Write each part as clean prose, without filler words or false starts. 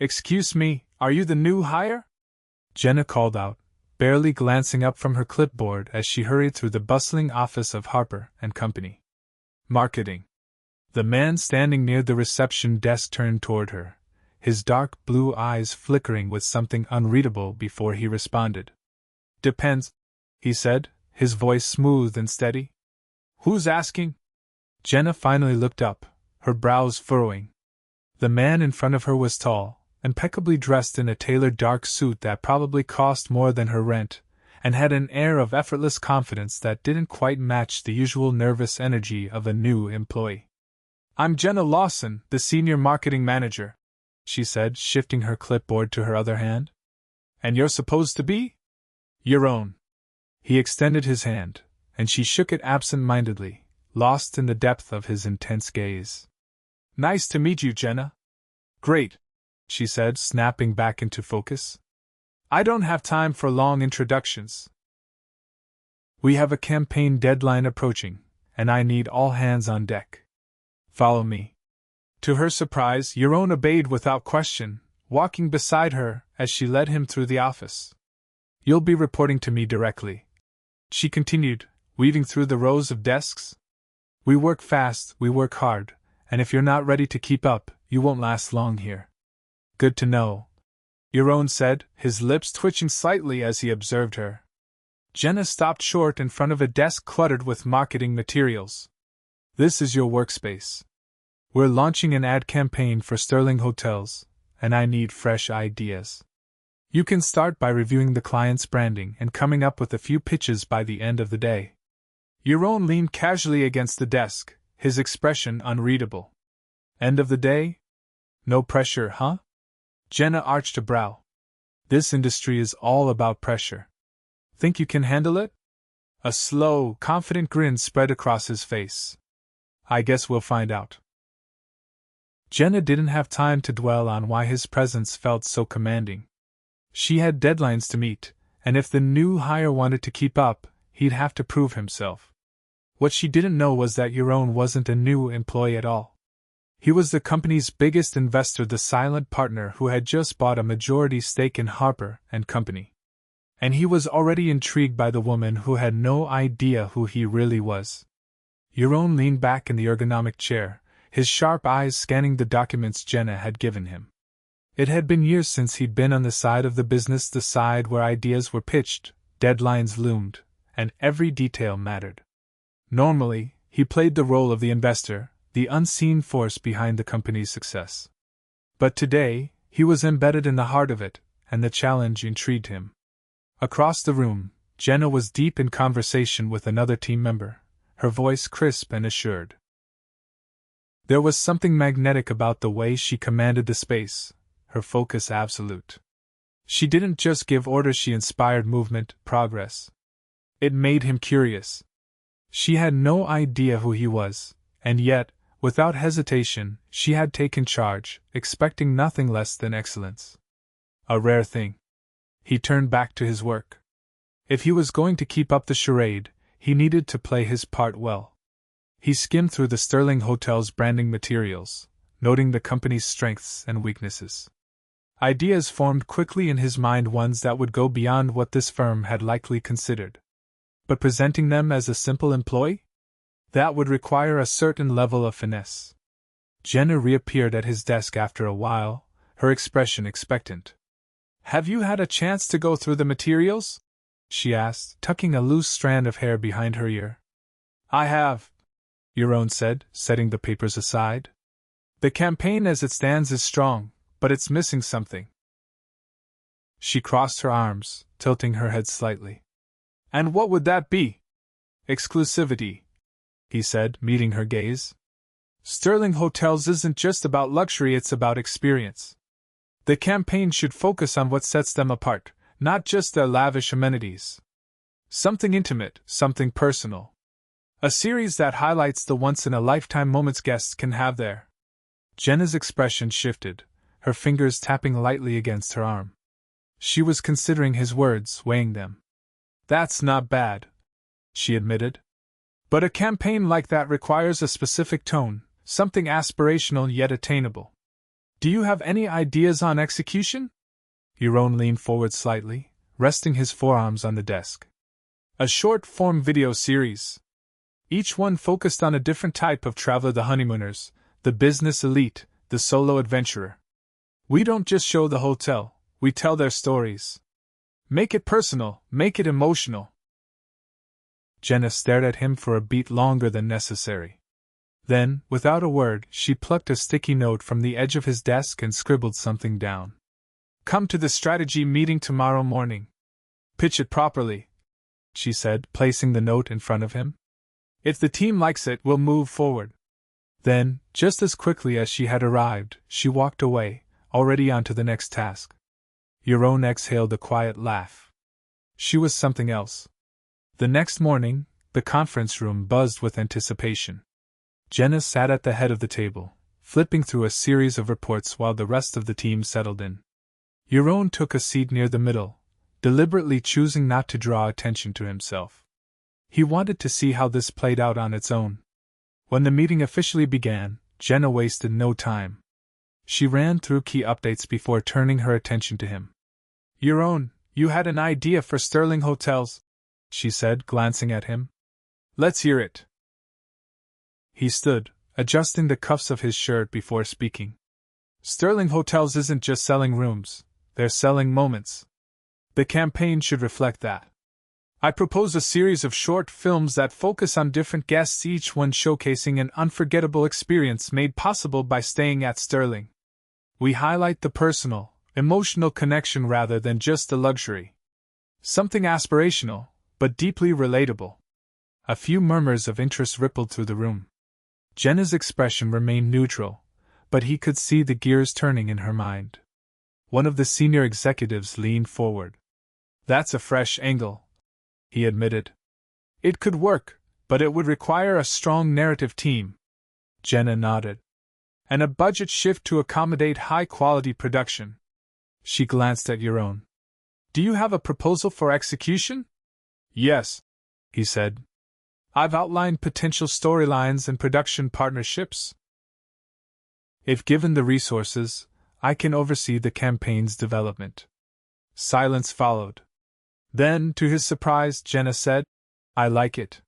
Excuse me, are you the new hire? Jenna called out, barely glancing up from her clipboard as she hurried through the bustling office of Harper Co. Marketing. The man standing near the reception desk turned toward her, his dark blue eyes flickering with something unreadable before he responded. Depends, he said, his voice smooth and steady. Who's asking? Jenna finally looked up, her brows furrowing. The man in front of her was tall, impeccably dressed in a tailored dark suit that probably cost more than her rent, and had an air of effortless confidence that didn't quite match the usual nervous energy of a new employee. I'm Jenna Lawson, the senior marketing manager, she said, shifting her clipboard to her other hand. And you're supposed to be? Yaron. He extended his hand, and she shook it absent-mindedly, lost in the depth of his intense gaze. Nice to meet you, Jenna. Great, she said, snapping back into focus. I don't have time for long introductions. We have a campaign deadline approaching, and I need all hands on deck. Follow me. To her surprise, Yaron obeyed without question, walking beside her as she led him through the office. You'll be reporting to me directly, she continued, weaving through the rows of desks. We work fast, we work hard, and if you're not ready to keep up, you won't last long here. Good to know, Yaron said, his lips twitching slightly as he observed her. Jenna stopped short in front of a desk cluttered with marketing materials. This is your workspace. We're launching an ad campaign for Sterling Hotels, and I need fresh ideas. You can start by reviewing the client's branding and coming up with a few pitches by the end of the day. Yaron leaned casually against the desk, his expression unreadable. End of the day? No pressure, huh? Jenna arched a brow. This industry is all about pressure. Think you can handle it? A slow, confident grin spread across his face. I guess we'll find out. Jenna didn't have time to dwell on why his presence felt so commanding. She had deadlines to meet, and if the new hire wanted to keep up, he'd have to prove himself. What she didn't know was that Yaron wasn't a new employee at all. He was the company's biggest investor, the silent partner who had just bought a majority stake in Harper Co. And he was already intrigued by the woman who had no idea who he really was. Yaron leaned back in the ergonomic chair, his sharp eyes scanning the documents Jenna had given him. It had been years since he'd been on the side of the business, the side where ideas were pitched, deadlines loomed, and every detail mattered. Normally, he played the role of the investor, the unseen force behind the company's success. But today, he was embedded in the heart of it, and the challenge intrigued him. Across the room, Jenna was deep in conversation with another team member, her voice crisp and assured. There was something magnetic about the way she commanded the space, her focus absolute. She didn't just give orders, she inspired movement, progress. It made him curious. She had no idea who he was, and yet, without hesitation, she had taken charge, expecting nothing less than excellence. A rare thing. He turned back to his work. If he was going to keep up the charade, he needed to play his part well. He skimmed through the Sterling Hotel's branding materials, noting the company's strengths and weaknesses. Ideas formed quickly in his mind, ones that would go beyond what this firm had likely considered. But presenting them as a simple employee? That would require a certain level of finesse. Jenna reappeared at his desk after a while, her expression expectant. Have you had a chance to go through the materials? She asked, tucking a loose strand of hair behind her ear. I have, Yaron said, setting the papers aside. The campaign as it stands is strong, but it's missing something. She crossed her arms, tilting her head slightly. And what would that be? Exclusivity, he said, meeting her gaze. Sterling Hotels isn't just about luxury, it's about experience. The campaign should focus on what sets them apart, not just their lavish amenities. Something intimate, something personal. A series that highlights the once-in-a-lifetime moments guests can have there. Jenna's expression shifted, her fingers tapping lightly against her arm. She was considering his words, weighing them. That's not bad, she admitted. But a campaign like that requires a specific tone, something aspirational yet attainable. Do you have any ideas on execution? Yaron leaned forward slightly, resting his forearms on the desk. A short-form video series. Each one focused on a different type of traveler: the honeymooners, the business elite, the solo adventurer. We don't just show the hotel, we tell their stories. Make it personal, make it emotional. Jenna stared at him for a beat longer than necessary. Then, without a word, she plucked a sticky note from the edge of his desk and scribbled something down. Come to the strategy meeting tomorrow morning. Pitch it properly, she said, placing the note in front of him. If the team likes it, we'll move forward. Then, just as quickly as she had arrived, she walked away, already on to the next task. Yaron exhaled a quiet laugh. She was something else. The next morning, the conference room buzzed with anticipation. Jenna sat at the head of the table, flipping through a series of reports while the rest of the team settled in. Yaron took a seat near the middle, deliberately choosing not to draw attention to himself. He wanted to see how this played out on its own. When the meeting officially began, Jenna wasted no time. She ran through key updates before turning her attention to him. Yaron, you had an idea for Sterling Hotels, she said, glancing at him. Let's hear it. He stood, adjusting the cuffs of his shirt before speaking. Sterling Hotels isn't just selling rooms, they're selling moments. The campaign should reflect that. I propose a series of short films that focus on different guests, each one showcasing an unforgettable experience made possible by staying at Sterling. We highlight the personal, emotional connection rather than just the luxury. Something aspirational, but deeply relatable. A few murmurs of interest rippled through the room. Jenna's expression remained neutral, but he could see the gears turning in her mind. One of the senior executives leaned forward. That's a fresh angle, he admitted. It could work, but it would require a strong narrative team. Jenna nodded. And a budget shift to accommodate high-quality production. She glanced at Yaron. Do you have a proposal for execution? Yes, he said. I've outlined potential storylines and production partnerships. If given the resources, I can oversee the campaign's development. Silence followed. Then, to his surprise, Jenna said, I like it.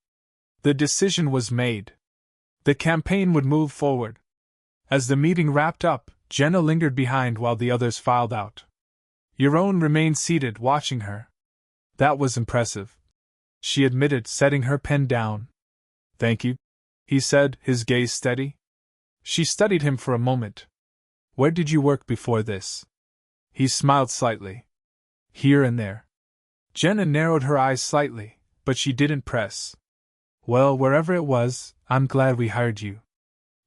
The decision was made. The campaign would move forward. As the meeting wrapped up, Jenna lingered behind while the others filed out. Yaron remained seated, watching her. That was impressive, she admitted, setting her pen down. Thank you, he said, his gaze steady. She studied him for a moment. Where did you work before this? He smiled slightly. Here and there. Jenna narrowed her eyes slightly, but she didn't press. Well, wherever it was, I'm glad we hired you.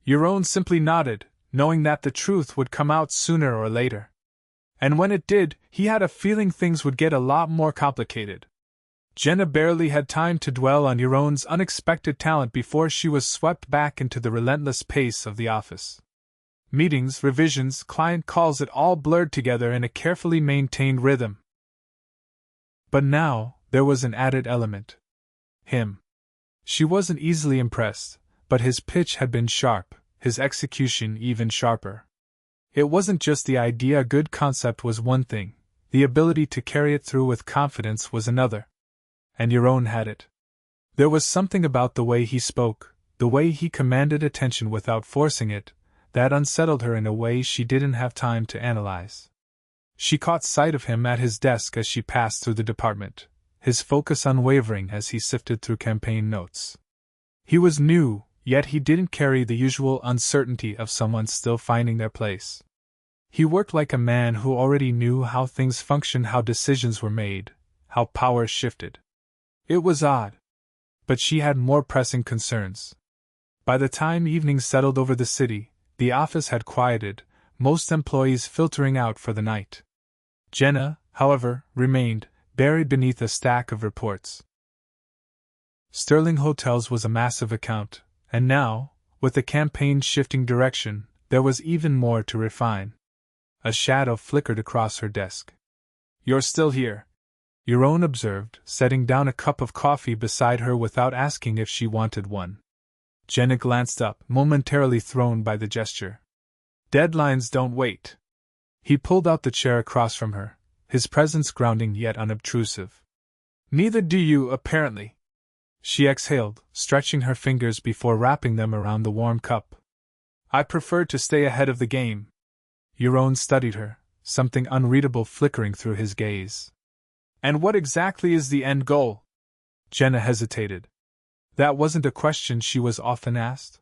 Yaron simply nodded, knowing that the truth would come out sooner or later. And when it did, he had a feeling things would get a lot more complicated. Jenna barely had time to dwell on Yaron's unexpected talent before she was swept back into the relentless pace of the office. Meetings, revisions, client calls, it all blurred together in a carefully maintained rhythm. But now, there was an added element. Him. She wasn't easily impressed, but his pitch had been sharp, his execution even sharper. It wasn't just the idea. A good concept was one thing, the ability to carry it through with confidence was another. And Yaron had it. There was something about the way he spoke, the way he commanded attention without forcing it, that unsettled her in a way she didn't have time to analyze. She caught sight of him at his desk as she passed through the department, his focus unwavering as he sifted through campaign notes. He was new, yet he didn't carry the usual uncertainty of someone still finding their place. He worked like a man who already knew how things functioned, how decisions were made, how power shifted. It was odd. But she had more pressing concerns. By the time evening settled over the city, the office had quieted, most employees filtering out for the night. Jenna, however, remained, buried beneath a stack of reports. Sterling Hotels was a massive account, and now, with the campaign shifting direction, there was even more to refine. A shadow flickered across her desk. You're still here, Yaron observed, setting down a cup of coffee beside her without asking if she wanted one. Jenna glanced up, momentarily thrown by the gesture. Deadlines don't wait. He pulled out the chair across from her, his presence grounding yet unobtrusive. Neither do you, apparently. She exhaled, stretching her fingers before wrapping them around the warm cup. I prefer to stay ahead of the game. Yaron studied her, something unreadable flickering through his gaze. And what exactly is the end goal? Jenna hesitated. That wasn't a question she was often asked.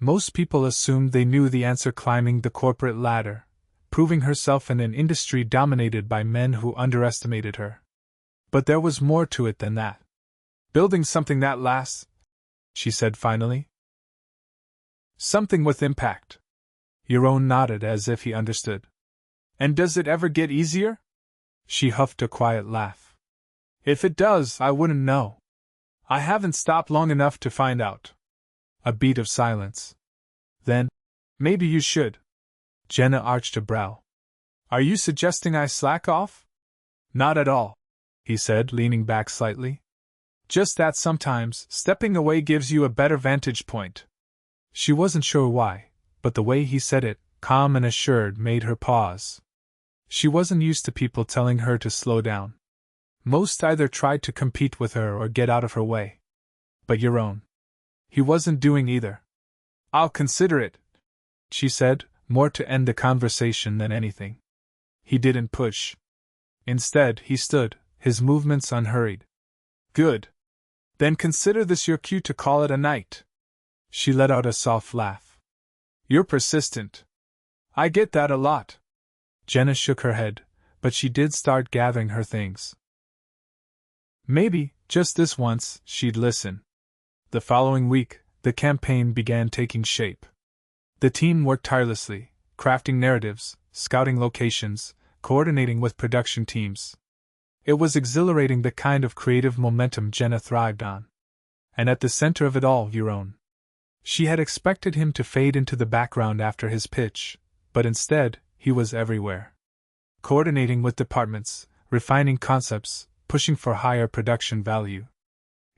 Most people assumed they knew the answer, climbing the corporate ladder, proving herself in an industry dominated by men who underestimated her. But there was more to it than that. Building something that lasts, she said finally. Something with impact. Yaron nodded as if he understood. And does it ever get easier? She huffed a quiet laugh. If it does, I wouldn't know. I haven't stopped long enough to find out. A beat of silence. Then, maybe you should. Jenna arched a brow. Are you suggesting I slack off? Not at all, he said, leaning back slightly. Just that sometimes, stepping away gives you a better vantage point. She wasn't sure why, but the way he said it, calm and assured, made her pause. She wasn't used to people telling her to slow down. Most either tried to compete with her or get out of her way. But Yaron. He wasn't doing either. I'll consider it, she said, more to end the conversation than anything. He didn't push. Instead, he stood, his movements unhurried. Good. Then consider this your cue to call it a night. She let out a soft laugh. You're persistent. I get that a lot. Jenna shook her head, but she did start gathering her things. Maybe, just this once, she'd listen. The following week, the campaign began taking shape. The team worked tirelessly, crafting narratives, scouting locations, coordinating with production teams. It was exhilarating, the kind of creative momentum Jenna thrived on. And at the center of it all, Yaron. She had expected him to fade into the background after his pitch, but instead, he was everywhere. Coordinating with departments, refining concepts, pushing for higher production value.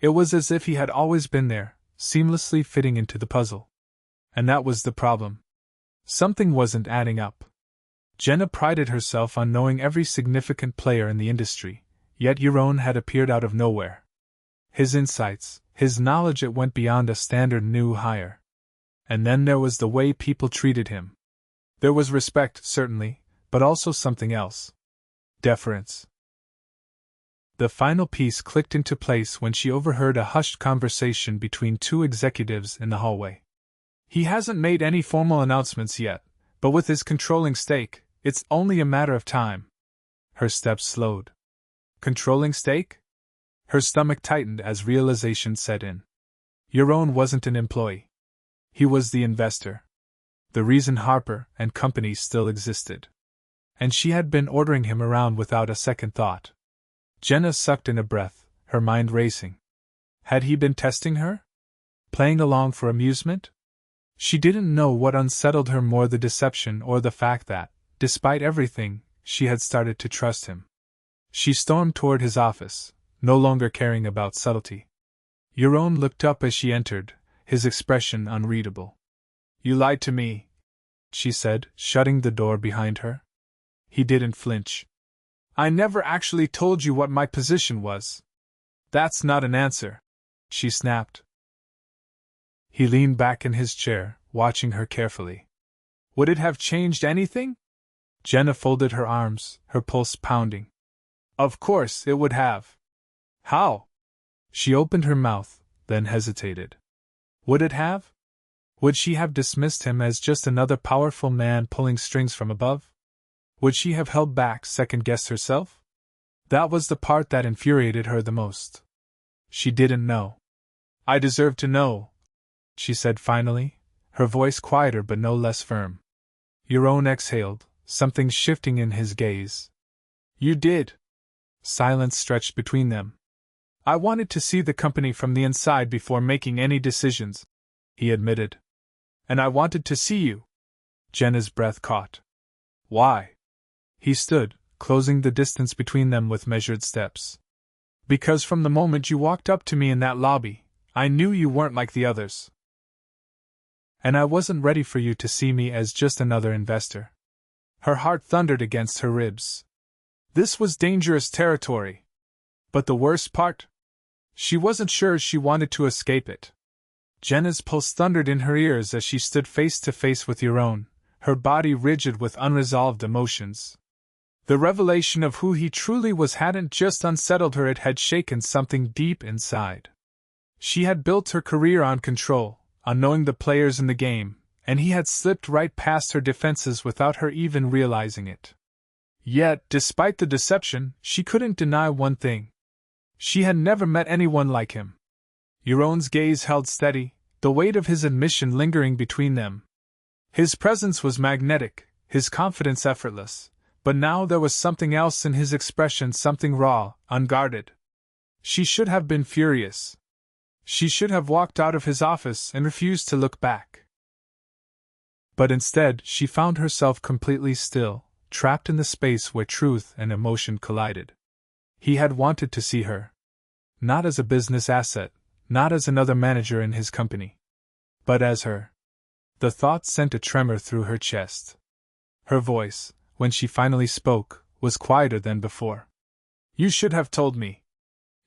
It was as if he had always been there, seamlessly fitting into the puzzle. And that was the problem. Something wasn't adding up. Jenna prided herself on knowing every significant player in the industry, yet Yaron had appeared out of nowhere. His insights, his knowledge, it went beyond a standard new hire. And then there was the way people treated him. There was respect, certainly, but also something else. Deference. The final piece clicked into place when she overheard a hushed conversation between two executives in the hallway. He hasn't made any formal announcements yet, but with his controlling stake, it's only a matter of time. Her steps slowed. Controlling stake? Her stomach tightened as realization set in. Yaron wasn't an employee. He was the investor. The reason Harper and Company still existed. And she had been ordering him around without a second thought. Jenna sucked in a breath, her mind racing. Had he been testing her? Playing along for amusement? She didn't know what unsettled her more, the deception or the fact that, despite everything, she had started to trust him. She stormed toward his office, no longer caring about subtlety. Yaron looked up as she entered, his expression unreadable. You lied to me, she said, shutting the door behind her. He didn't flinch. I never actually told you what my position was. That's not an answer, she snapped. He leaned back in his chair, watching her carefully. Would it have changed anything? Jenna folded her arms, her pulse pounding. Of course it would have. How? She opened her mouth, then hesitated. Would it have? Would she have dismissed him as just another powerful man pulling strings from above? Would she have held back, second-guessed herself? That was the part that infuriated her the most. She didn't know. I deserve to know, she said finally, her voice quieter but no less firm. Yaron exhaled, something shifting in his gaze. You did. Silence stretched between them. I wanted to see the company from the inside before making any decisions, he admitted. And I wanted to see you. Jenna's breath caught. Why? He stood, closing the distance between them with measured steps. Because from the moment you walked up to me in that lobby, I knew you weren't like the others. And I wasn't ready for you to see me as just another investor. Her heart thundered against her ribs. This was dangerous territory. But the worst part? She wasn't sure she wanted to escape it. Jenna's pulse thundered in her ears as she stood face to face with Yaron, her body rigid with unresolved emotions. The revelation of who he truly was hadn't just unsettled her, it had shaken something deep inside. She had built her career on control, on knowing the players in the game, and he had slipped right past her defenses without her even realizing it. Yet, despite the deception, she couldn't deny one thing. She had never met anyone like him. Yaron's gaze held steady, the weight of his admission lingering between them. His presence was magnetic, his confidence effortless, but now there was something else in his expression, something raw, unguarded. She should have been furious. She should have walked out of his office and refused to look back. But instead, she found herself completely still, trapped in the space where truth and emotion collided. He had wanted to see her. Not as a business asset, not as another manager in his company, but as her. The thought sent a tremor through her chest. Her voice, when she finally spoke, was quieter than before. You should have told me.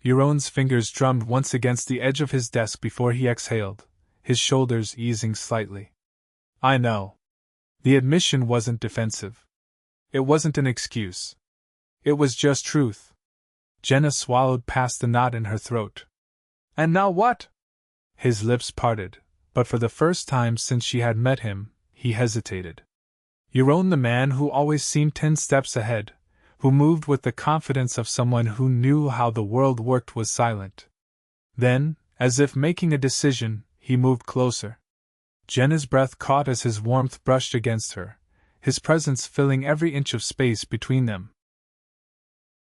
Yaron's fingers drummed once against the edge of his desk before he exhaled, his shoulders easing slightly. I know. The admission wasn't defensive. It wasn't an excuse. It was just truth. Jenna swallowed past the knot in her throat. And now what? His lips parted, but for the first time since she had met him, he hesitated. Yaron, the man who always seemed 10 steps ahead, who moved with the confidence of someone who knew how the world worked, was silent. Then, as if making a decision, he moved closer. Jenna's breath caught as his warmth brushed against her, his presence filling every inch of space between them.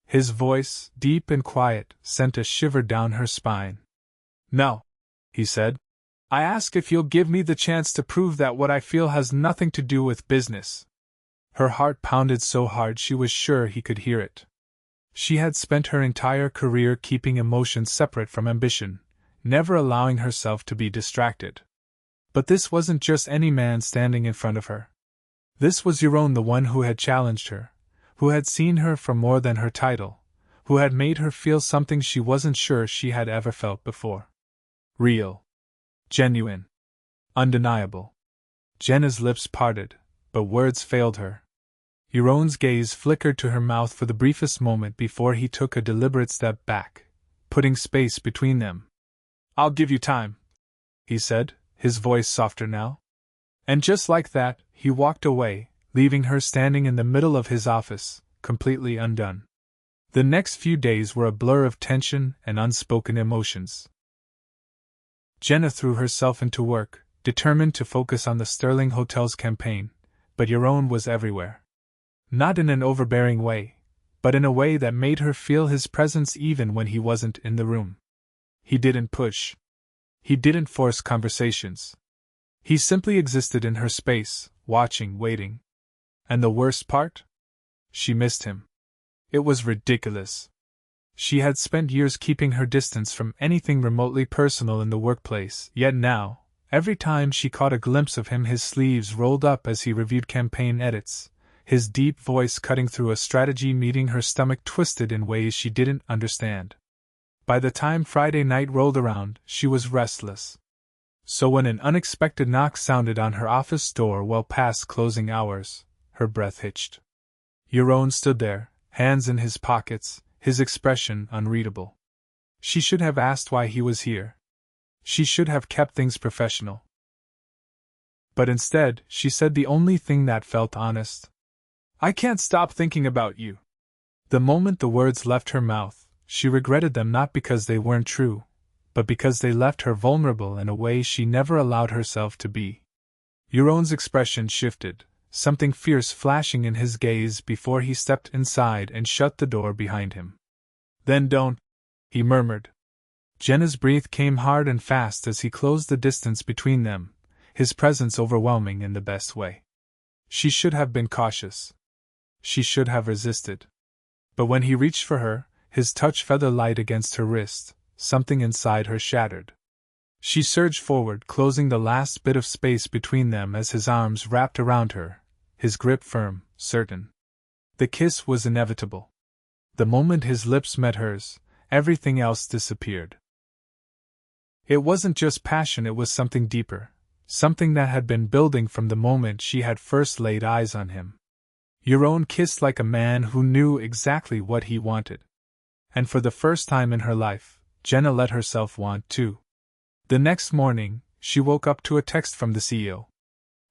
His voice, deep and quiet, sent a shiver down her spine. No, he said. I ask if you'll give me the chance to prove that what I feel has nothing to do with business. Her heart pounded so hard she was sure he could hear it. She had spent her entire career keeping emotion separate from ambition, never allowing herself to be distracted. But this wasn't just any man standing in front of her. This was Yaron, the one who had challenged her, who had seen her for more than her title, who had made her feel something she wasn't sure she had ever felt before. Real. Genuine. Undeniable. Jenna's lips parted, but words failed her. Yaron's gaze flickered to her mouth for the briefest moment before he took a deliberate step back, putting space between them. I'll give you time, he said, his voice softer now. And just like that, he walked away, leaving her standing in the middle of his office, completely undone. The next few days were a blur of tension and unspoken emotions. Jenna threw herself into work, determined to focus on the Sterling Hotel's campaign, but Yaron was everywhere. Not in an overbearing way, but in a way that made her feel his presence even when he wasn't in the room. He didn't push. He didn't force conversations. He simply existed in her space, watching, waiting. And the worst part? She missed him. It was ridiculous. She had spent years keeping her distance from anything remotely personal in the workplace, yet now, every time she caught a glimpse of him, his sleeves rolled up as he reviewed campaign edits, his deep voice cutting through a strategy meeting, her stomach twisted in ways she didn't understand. By the time Friday night rolled around, she was restless. So when an unexpected knock sounded on her office door well past closing hours, her breath hitched. Yaron stood there, hands in his pockets, his expression unreadable. She should have asked why he was here. She should have kept things professional. But instead, she said the only thing that felt honest. I can't stop thinking about you. The moment the words left her mouth, she regretted them, not because they weren't true, but because they left her vulnerable in a way she never allowed herself to be. Yaron's expression shifted, something fierce flashing in his gaze before he stepped inside and shut the door behind him. Then don't, he murmured. Jenna's breath came hard and fast as he closed the distance between them, his presence overwhelming in the best way. She should have been cautious. She should have resisted. But when he reached for her, his touch feather light against her wrist, something inside her shattered. She surged forward, closing the last bit of space between them as his arms wrapped around her, his grip firm, certain. The kiss was inevitable. The moment his lips met hers, everything else disappeared. It wasn't just passion, it was something deeper, something that had been building from the moment she had first laid eyes on him. Yaron kissed like a man who knew exactly what he wanted. And for the first time in her life, Jenna let herself want too. The next morning, she woke up to a text from the CEO.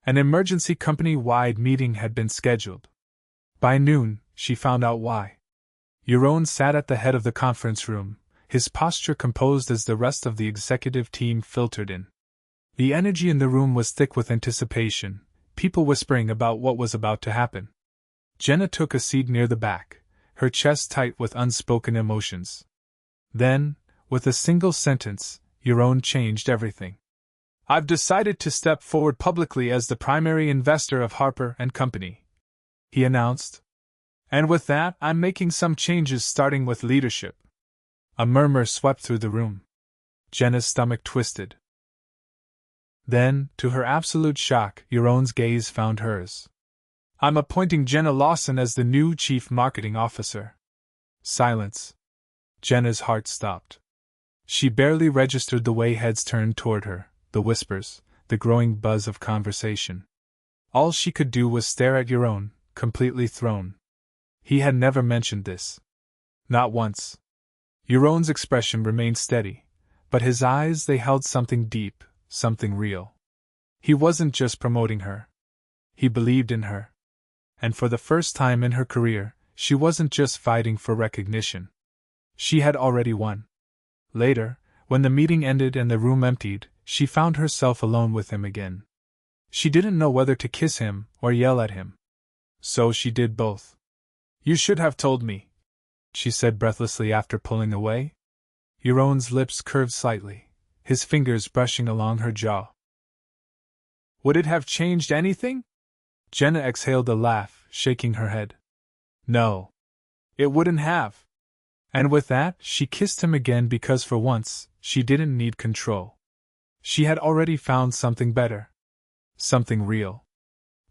An emergency company-wide meeting had been scheduled. By noon, she found out why. Yaron sat at the head of the conference room, his posture composed as the rest of the executive team filtered in. The energy in the room was thick with anticipation, people whispering about what was about to happen. Jenna took a seat near the back, her chest tight with unspoken emotions. Then, with a single sentence, Yaron changed everything. "I've decided to step forward publicly as the primary investor of Harper Co," he announced. "And with that, I'm making some changes starting with leadership." A murmur swept through the room. Jenna's stomach twisted. Then, to her absolute shock, Yaron's gaze found hers. "I'm appointing Jenna Lawson as the new Chief Marketing Officer." Silence. Jenna's heart stopped. She barely registered the way heads turned toward her, the whispers, the growing buzz of conversation. All she could do was stare at Yaron, completely thrown. He had never mentioned this. Not once. Yaron's expression remained steady, but his eyes, they held something deep, something real. He wasn't just promoting her. He believed in her. And for the first time in her career, she wasn't just fighting for recognition. She had already won. Later, when the meeting ended and the room emptied, she found herself alone with him again. She didn't know whether to kiss him or yell at him. So she did both. "You should have told me," she said breathlessly after pulling away. Yaron's lips curved slightly, his fingers brushing along her jaw. "Would it have changed anything?" Jenna exhaled a laugh, shaking her head. "No. It wouldn't have." And with that, she kissed him again because for once, she didn't need control. She had already found something better. Something real.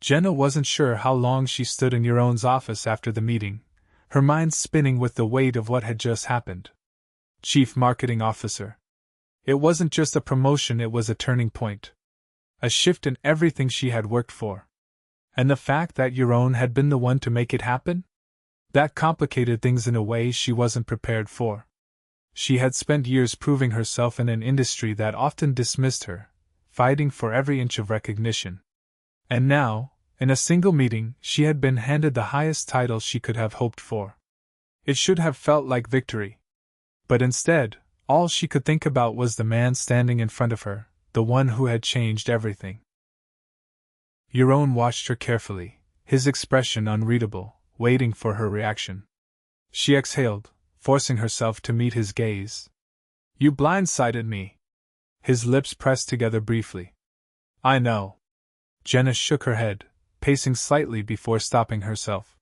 Jenna wasn't sure how long she stood in Yaron's office after the meeting, her mind spinning with the weight of what had just happened. Chief Marketing Officer. It wasn't just a promotion, it was a turning point. A shift in everything she had worked for. And the fact that Yaron had been the one to make it happen? That complicated things in a way she wasn't prepared for. She had spent years proving herself in an industry that often dismissed her, fighting for every inch of recognition. And now, in a single meeting, she had been handed the highest title she could have hoped for. It should have felt like victory. But instead, all she could think about was the man standing in front of her, the one who had changed everything. Yaron watched her carefully, his expression unreadable, waiting for her reaction. She exhaled, forcing herself to meet his gaze. "You blindsided me." His lips pressed together briefly. "I know." Jenna shook her head, pacing slightly before stopping herself.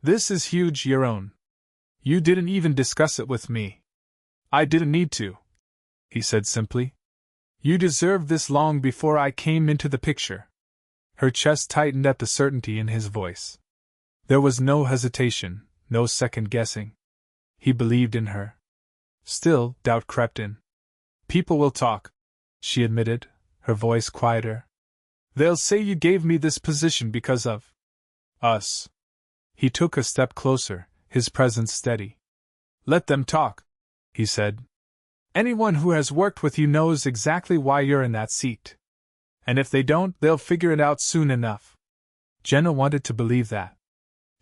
"This is huge, Yaron. You didn't even discuss it with me." "I didn't need to," he said simply. "You deserved this long before I came into the picture." Her chest tightened at the certainty in his voice. There was no hesitation, no second guessing. He believed in her. Still, doubt crept in. "People will talk," she admitted, her voice quieter. "They'll say you gave me this position because of us." He took a step closer, his presence steady. "Let them talk," he said. "Anyone who has worked with you knows exactly why you're in that seat. And if they don't, they'll figure it out soon enough." Jenna wanted to believe that.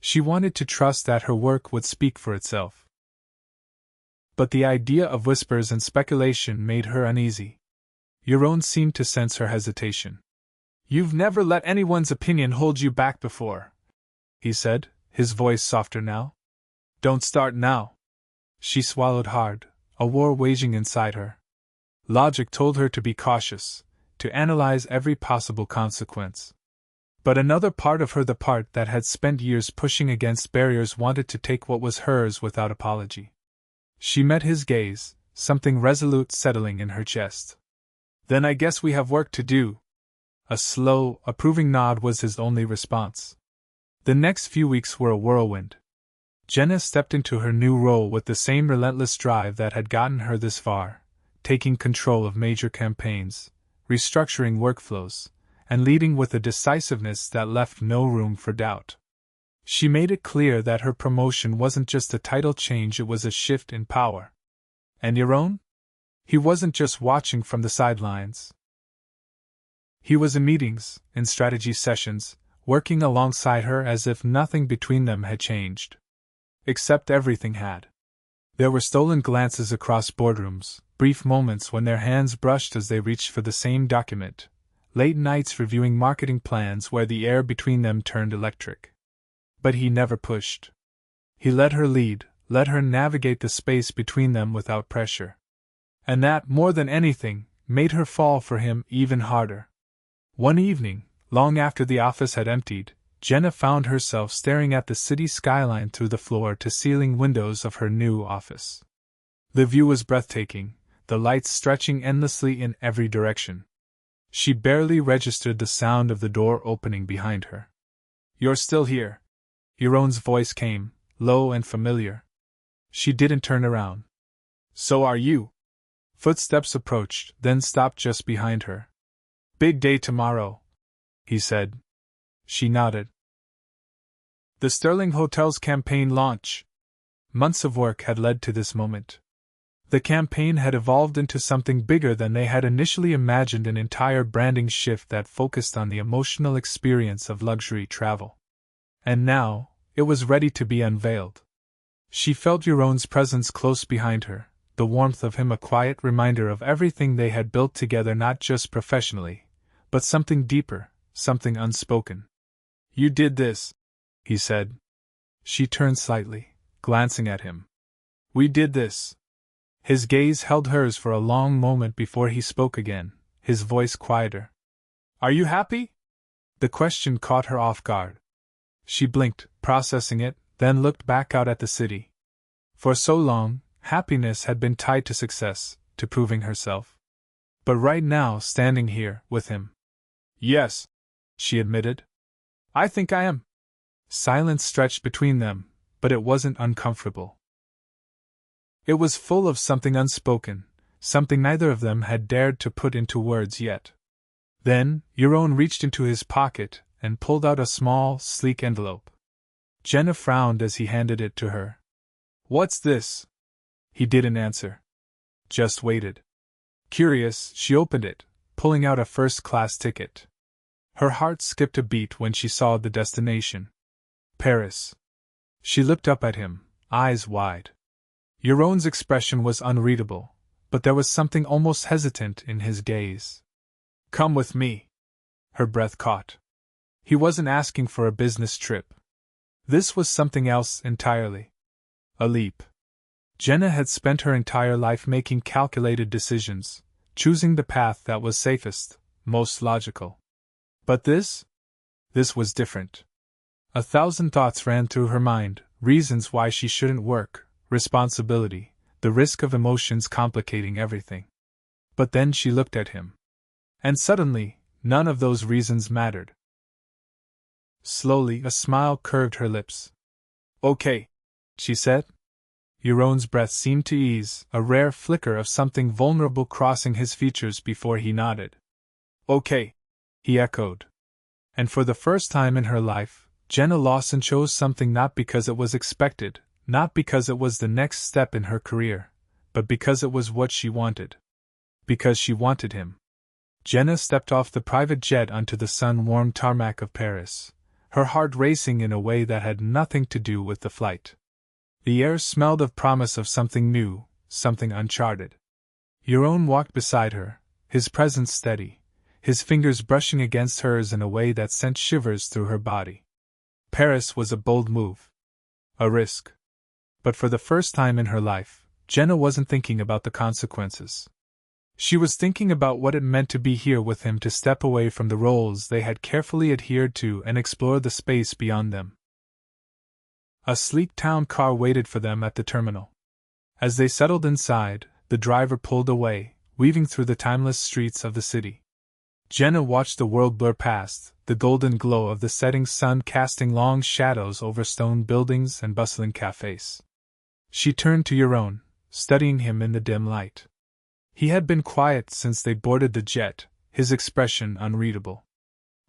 She wanted to trust that her work would speak for itself. But the idea of whispers and speculation made her uneasy. Yaron seemed to sense her hesitation. "You've never let anyone's opinion hold you back before," he said, his voice softer now. "Don't start now." She swallowed hard, a war waging inside her. Logic told her to be cautious, to analyze every possible consequence. But another part of her, the part that had spent years pushing against barriers, wanted to take what was hers without apology. She met his gaze, something resolute settling in her chest. Then I guess we have work to do. A slow, approving nod was his only response. The next few weeks were a whirlwind. Jenna stepped into her new role with the same relentless drive that had gotten her this far, taking control of major campaigns, restructuring workflows, and leading with a decisiveness that left no room for doubt. She made it clear that her promotion wasn't just a title change, it was a shift in power. And Yaron? He wasn't just watching from the sidelines. He was in meetings, in strategy sessions, working alongside her as if nothing between them had changed. Except everything had. There were stolen glances across boardrooms, brief moments when their hands brushed as they reached for the same document, late nights reviewing marketing plans where the air between them turned electric. But he never pushed. He let her lead, let her navigate the space between them without pressure. And that, more than anything, made her fall for him even harder. One evening, long after the office had emptied, Jenna found herself staring at the city skyline through the floor-to-ceiling windows of her new office. The view was breathtaking, the lights stretching endlessly in every direction. She barely registered the sound of the door opening behind her. "You're still here." Yaron's voice came, low and familiar. She didn't turn around. "So are you." Footsteps approached, then stopped just behind her. "Big day tomorrow," he said. She nodded. The Sterling Hotel's campaign launch. Months of work had led to this moment. The campaign had evolved into something bigger than they had initially imagined, an entire branding shift that focused on the emotional experience of luxury travel. And now, it was ready to be unveiled. She felt Yaron's presence close behind her, the warmth of him a quiet reminder of everything they had built together, not just professionally, but something deeper, something unspoken. "You did this," he said. She turned slightly, glancing at him. "We did this." His gaze held hers for a long moment before he spoke again, his voice quieter. "Are you happy?" The question caught her off guard. She blinked, processing it, then looked back out at the city. For so long, happiness had been tied to success, to proving herself. But right now, standing here, with him. "Yes," she admitted. "I think I am." Silence stretched between them, but it wasn't uncomfortable. It was full of something unspoken, something neither of them had dared to put into words yet. Then, Yaron reached into his pocket and pulled out a small, sleek envelope. Jenna frowned as he handed it to her. "What's this?" He didn't answer. Just waited. Curious, she opened it, pulling out a first-class ticket. Her heart skipped a beat when she saw the destination. Paris. She looked up at him, eyes wide. Yaron's expression was unreadable, but there was something almost hesitant in his gaze. "Come with me." Her breath caught. He wasn't asking for a business trip. This was something else entirely. A leap. Jenna had spent her entire life making calculated decisions, choosing the path that was safest, most logical. But this was different. 1,000 thoughts ran through her mind, reasons why she shouldn't work, responsibility, the risk of emotions complicating everything. But then she looked at him. And suddenly, none of those reasons mattered. Slowly, a smile curved her lips. "Okay," she said. Yaron's breath seemed to ease, a rare flicker of something vulnerable crossing his features before he nodded. "Okay," he echoed. And for the first time in her life, Jenna Lawson chose something not because it was expected, not because it was the next step in her career, but because it was what she wanted. Because she wanted him. Jenna stepped off the private jet onto the sun-warmed tarmac of Paris, her heart racing in a way that had nothing to do with the flight. The air smelled of promise of something new, something uncharted. Yaron walked beside her, his presence steady, his fingers brushing against hers in a way that sent shivers through her body. Paris was a bold move. A risk. But for the first time in her life, Jenna wasn't thinking about the consequences. She was thinking about what it meant to be here with him, to step away from the roles they had carefully adhered to and explore the space beyond them. A sleek town car waited for them at the terminal. As they settled inside, the driver pulled away, weaving through the timeless streets of the city. Jenna watched the world blur past, the golden glow of the setting sun casting long shadows over stone buildings and bustling cafes. She turned to Yaron, studying him in the dim light. He had been quiet since they boarded the jet, his expression unreadable.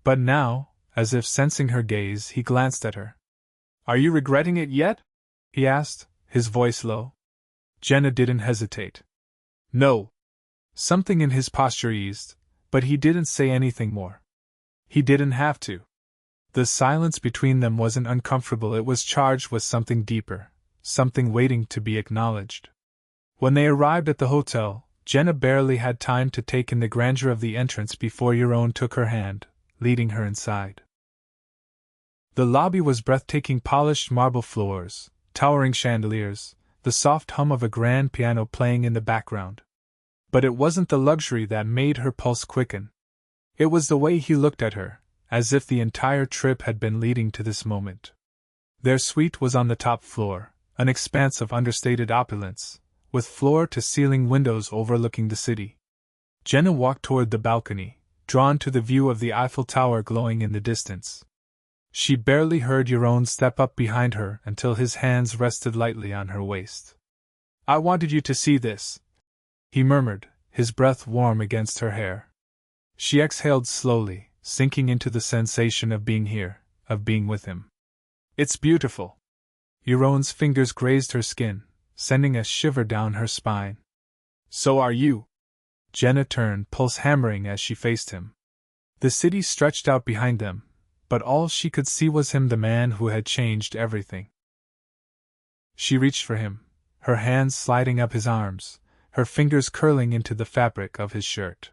But now, as if sensing her gaze, he glanced at her. "Are you regretting it yet?" he asked, his voice low. Jenna didn't hesitate. No. Something in his posture eased, but he didn't say anything more. He didn't have to. The silence between them wasn't uncomfortable, it was charged with something deeper, something waiting to be acknowledged. When they arrived at the hotel, Jenna barely had time to take in the grandeur of the entrance before Yaron took her hand, leading her inside. The lobby was breathtaking, polished marble floors, towering chandeliers, the soft hum of a grand piano playing in the background. But it wasn't the luxury that made her pulse quicken. It was the way he looked at her, as if the entire trip had been leading to this moment. Their suite was on the top floor, an expanse of understated opulence, with floor-to-ceiling windows overlooking the city. Jenna walked toward the balcony, drawn to the view of the Eiffel Tower glowing in the distance. She barely heard Yaron step up behind her until his hands rested lightly on her waist. "I wanted you to see this," he murmured, his breath warm against her hair. She exhaled slowly, sinking into the sensation of being here, of being with him. "It's beautiful." Yaron's fingers grazed her skin, sending a shiver down her spine. "So are you." Jenna turned, pulse hammering as she faced him. The city stretched out behind them, but all she could see was him, the man who had changed everything. She reached for him, her hands sliding up his arms, her fingers curling into the fabric of his shirt.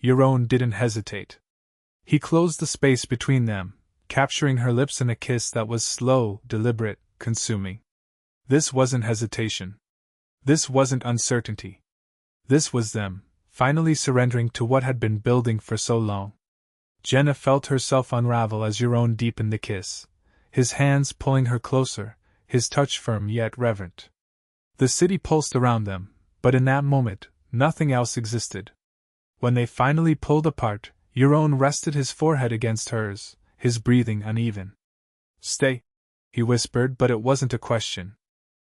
Yaron didn't hesitate. He closed the space between them, capturing her lips in a kiss that was slow, deliberate, consuming. This wasn't hesitation. This wasn't uncertainty. This was them, finally surrendering to what had been building for so long. Jenna felt herself unravel as Yaron deepened the kiss, his hands pulling her closer, his touch firm yet reverent. The city pulsed around them, but in that moment, nothing else existed. When they finally pulled apart, Yaron rested his forehead against hers, his breathing uneven. "Stay," he whispered, but it wasn't a question.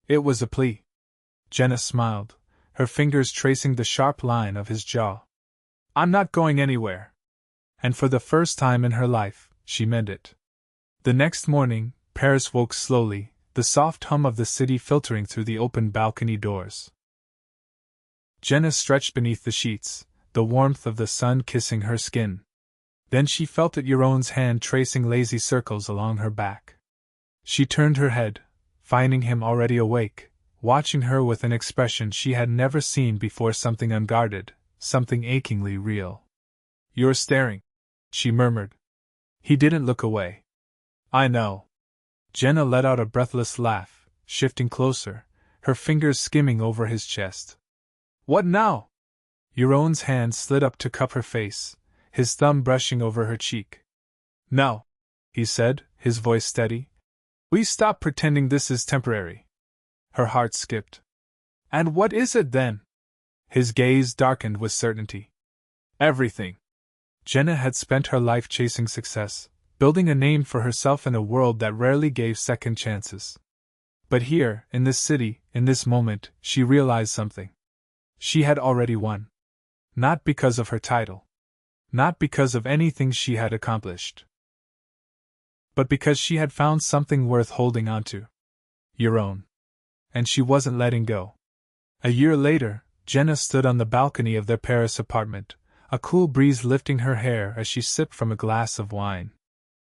It was a plea. Jenna smiled, her fingers tracing the sharp line of his jaw. "I'm not going anywhere." And for the first time in her life, she meant it. The next morning, Paris woke slowly, the soft hum of the city filtering through the open balcony doors. Jenna stretched beneath the sheets, the warmth of the sun kissing her skin. Then she felt Yaron's hand tracing lazy circles along her back. She turned her head, finding him already awake, watching her with an expression she had never seen before, something unguarded, something achingly real. "You're staring," she murmured. He didn't look away. "I know." Jenna let out a breathless laugh, shifting closer, her fingers skimming over his chest. "What now?" Yaron's hand slid up to cup her face, his thumb brushing over her cheek. "Now," he said, his voice steady, "we stop pretending this is temporary." Her heart skipped. "And what is it then?" His gaze darkened with certainty. "Everything." Jenna had spent her life chasing success, building a name for herself in a world that rarely gave second chances. But here, in this city, in this moment, she realized something. She had already won. Not because of her title. Not because of anything she had accomplished. But because she had found something worth holding on to. Yaron. And she wasn't letting go. A year later, Jenna stood on the balcony of their Paris apartment, a cool breeze lifting her hair as she sipped from a glass of wine.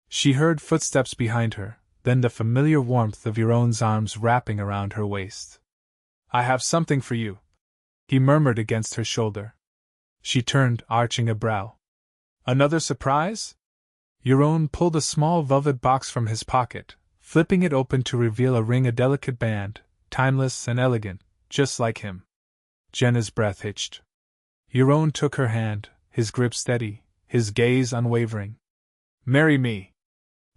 She heard footsteps behind her, then the familiar warmth of Yaron's arms wrapping around her waist. "I have something for you," he murmured against her shoulder. She turned, arching a brow. "Another surprise?" Yaron pulled a small velvet box from his pocket, flipping it open to reveal a ring, a delicate band, timeless and elegant, just like him. Jenna's breath hitched. Yaron took her hand, his grip steady, his gaze unwavering. "Marry me."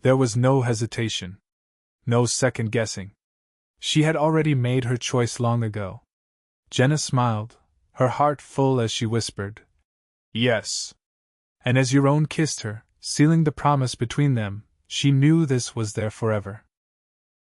There was no hesitation. No second guessing. She had already made her choice long ago. Jenna smiled, her heart full as she whispered, "Yes." And as Yaron kissed her, sealing the promise between them, she knew this was there forever.